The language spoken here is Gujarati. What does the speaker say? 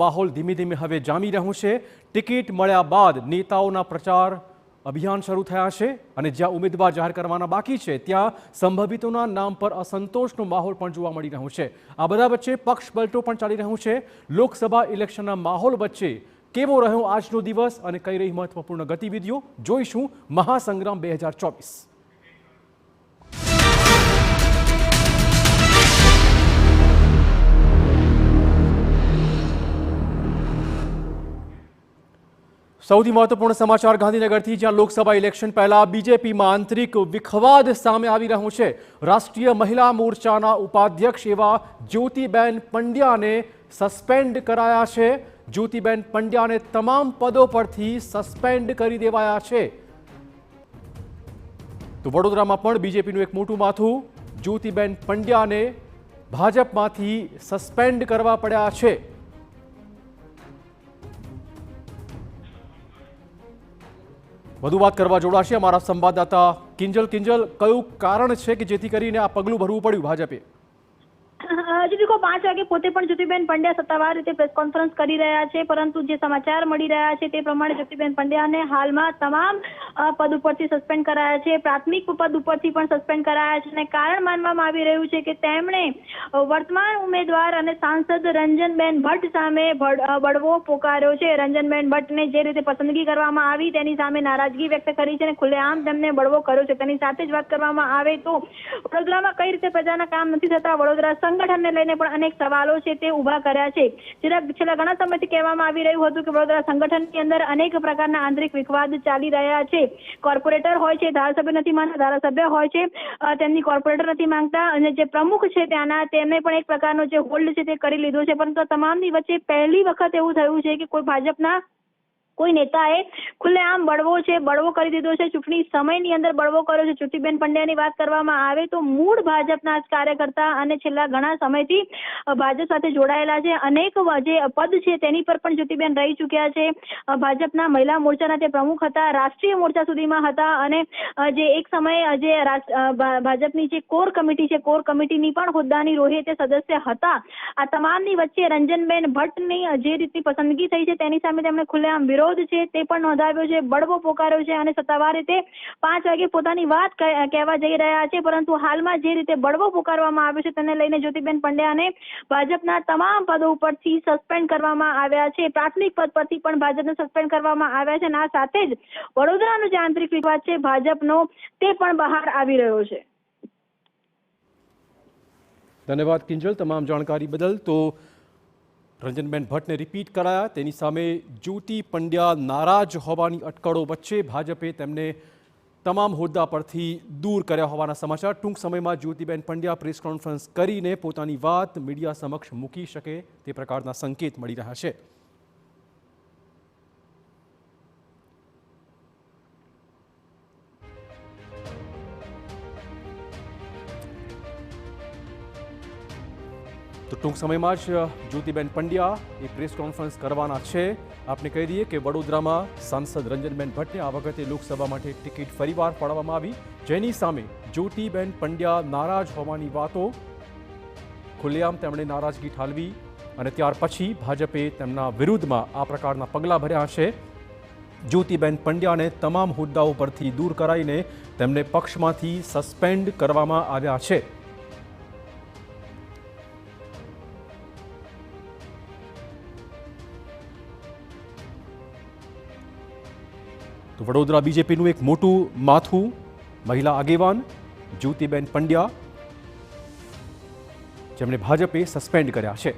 માહોલ ધીમે ધીમે હવે જામી રહ્યો છે। ટિકિટ મળ્યા બાદ નેતાઓના પ્રચાર અભિયાન શરૂ થયા છે અને જ્યાં ઉમેદવાર જાહેર કરવાના બાકી છે ત્યાં સંભવિતોના નામ પર અસંતોષનો માહોલ પણ જોવા મળી રહ્યો છે। આ બધા વચ્ચે પક્ષ પલટો પણ ચાલી રહ્યો છે। લોકસભા ઇલેક્શનના માહોલ વચ્ચે કેવો રહ્યો આજનો દિવસ અને કઈ રહી મહત્વપૂર્ણ ગતિવિધિઓ જોઈશું મહાસંગ્રામ 2024। સૌથી મહત્વપૂર્ણ સમાચાર ગાંધીનગરથી, જ્યાં લોકસભા ઇલેક્શન પહેલા બીજેપીમાં આંતરિક વિખવાદ સામે આવી રહ્યો છે। રાષ્ટ્રીય મહિલા મોરચાના ઉપાધ્યક્ષ એવા જ્યોતિબેન પંડ્યાને સસ્પેન્ડ કરાયા છે। જ્યોતિબેન પંડ્યાને તમામ પદો પરથી સસ્પેન્ડ કરી દેવાયા છે। તો વડોદરામાં પણ બીજેપીનું એક મોટું માથું, જ્યોતિબેન પંડ્યાને ભાજપમાંથી સસ્પેન્ડ કરવા પડ્યા છે। વધુ વાત કરવા જોડાશે અમારા સંવાદદાતા કિંજલ। કિંજલ, કયું કારણ છે કે જેથી કરીને આ પગલું ભરવું પડ્યું ભાજપે? હજી देखो 5 વાગે પોતે પણ જ્યોતિબેન પંડ્યા સત્તાવાર રીતે પ્રેસ કોન્ફરન્સ કરી રહ્યા છે, પરંતુ જે સમાચાર મળી રહ્યા છે તે પ્રમાણે જ્યોતિબેન પંડ્યાને હાલમાં તમામ પદ ઉપરથી સસ્પેન્ડ કરાયા છે। પ્રાથમિક પદ ઉપરથી પણ સસ્પેન્ડ કરાયા છે અને કારણ માનવામાં આવી રહ્યું છે કે તેમણે વર્તમાન ઉમેદવાર અને સાંસદ રંજનબેન ભટ્ટ સામે બળવો પોકાર્યો છે। રંજનબેન ભટ્ટને જે રીતે પસંદગી કરવામાં આવી તેની સામે નારાજગી વ્યક્ત કરી છે અને ખુલ્લેઆમ તેમને બળવો કર્યો છે। તેની સાથે જ વાત કરવામાં આવે તો વડોદરામાં કઈ રીતે પ્રજાના કામ નથી થતા, વડોદરા સંગઠનને લઈને પણ અનેક સવાલો છે તે ઉભા કર્યા છે। છેલ્લા ઘણા સમયથી કહેવામાં આવી રહ્યું હતું કે વડોદરા સંગઠનની અંદર અનેક પ્રકારના આંતરિક વિખવાદ ચાલી રહ્યા છે। કોર્પોરેટર હોય છે, ધારાસભ્ય નથી માંગતા, ધારાસભ્ય હોય છે તેમની કોર્પોરેટર નથી માંગતા અને જે પ્રમુખ છે ત્યાંના તેમને પણ એક પ્રકારનો જે હોલ્ડ છે તે કરી લીધો છે। પરંતુ તમામની વચ્ચે પહેલી વખત એવું થયું છે કે કોઈ ભાજપના કોઈ નેતાએ ખુલ્લેઆમ બળવો કરી દીધો છે। ચૂંટણી સમયની અંદર બળવો કર્યો છે। જ્યોતિબેન પંડ્યાની વાત કરવામાં આવે તો મૂળ ભાજપના જ કાર્યકર્તા અને છેલ્લા ઘણા સમયથી ભાજપ સાથે જોડાયેલા છે। અનેક જે પદ છે તેની પર પણ જ્યોતિબેન રહી ચૂક્યા છે। ભાજપના મહિલા મોરચાના તે પ્રમુખ હતા, રાષ્ટ્રીય મોરચા સુધીમાં હતા અને જે એક સમયે જે ભાજપની જે કોર કમિટી છે, કોર કમિટીની પણ હોદ્દાની રોહે તે સદસ્ય હતા। આ તમામની વચ્ચે રંજનબેન ભટ્ટની જે રીતની પસંદગી થઈ છે તેની સામે તેમણે ખુલ્લેઆમ વિરોધ છે તે પણ નોંધાવ્યો છે, બળવો પોકાર્યો છે અને સત્તાવાર રીતે 5 વાગે પોતાની વાત કહેવા જઈ રહ્યા છે। પરંતુ હાલમાં જે રીતે બળવો પોકારવામાં આવ્યો છે તેને લઈને જ્યોતિબેન પંડ્યાને ભાજપના તમામ પદો ઉપરથી સસ્પેન્ડ કરવામાં આવ્યા છે। પ્રાથમિક પદ પરથી પણ ભાજપને સસ્પેન્ડ કરવામાં આવ્યા છે અને આ સાથે જ વડોદરાનો જે આંતરિક વિવાદ છે ભાજપનો તે પણ બહાર આવી રહ્યો છે। ધન્યવાદ કિંજલ તમામ જાણકારી બદલ। તો રંજનબેન ભટ્ટને રિપીટ કરાયા, તેની સામે જ્યોતિ પંડ્યા નારાજ હોવાની અટકળો વચ્ચે ભાજપે તેમને તમામ હોદ્દા પરથી દૂર કર્યા હોવાના સમાચાર। ટૂંક સમયમાં જ્યોતિબેન પંડ્યા પ્રેસ કોન્ફરન્સ કરીને પોતાની વાત મીડિયા સમક્ષ મૂકી શકે તે પ્રકારના સંકેત મળી રહ્યા છે। તો ટૂંક સમયમાં જ જ્યોતિબેન પંડ્યા એક પ્રેસ કોન્ફરન્સ કરવાના છે। આપને કહી દઈએ કે વડોદરામાં સાંસદ રંજનબેન ભટ્ટને આ વખતે લોકસભા માટે ટિકિટ ફરીવાર ફાળવવામાં આવી, જેની સામે જ્યોતિબેન પંડ્યા નારાજ હોવાની વાતો, ખુલ્લેઆમ તેમણે નારાજગી ઠાલવી અને ત્યાર પછી ભાજપે તેમના વિરુદ્ધમાં આ પ્રકારના પગલાં ભર્યા છે। જ્યોતિબેન પંડ્યાને તમામ હોદ્દાઓ પરથી દૂર કરાઈને તેમને પક્ષમાંથી સસ્પેન્ડ કરવામાં આવ્યા છે। તો વડોદરા બીજેપીનું એક મોટું માથું, મહિલા આગેવાન જ્યોતિબેન પંડ્યા, જેમને ભાજપે સસ્પેન્ડ કર્યા છે।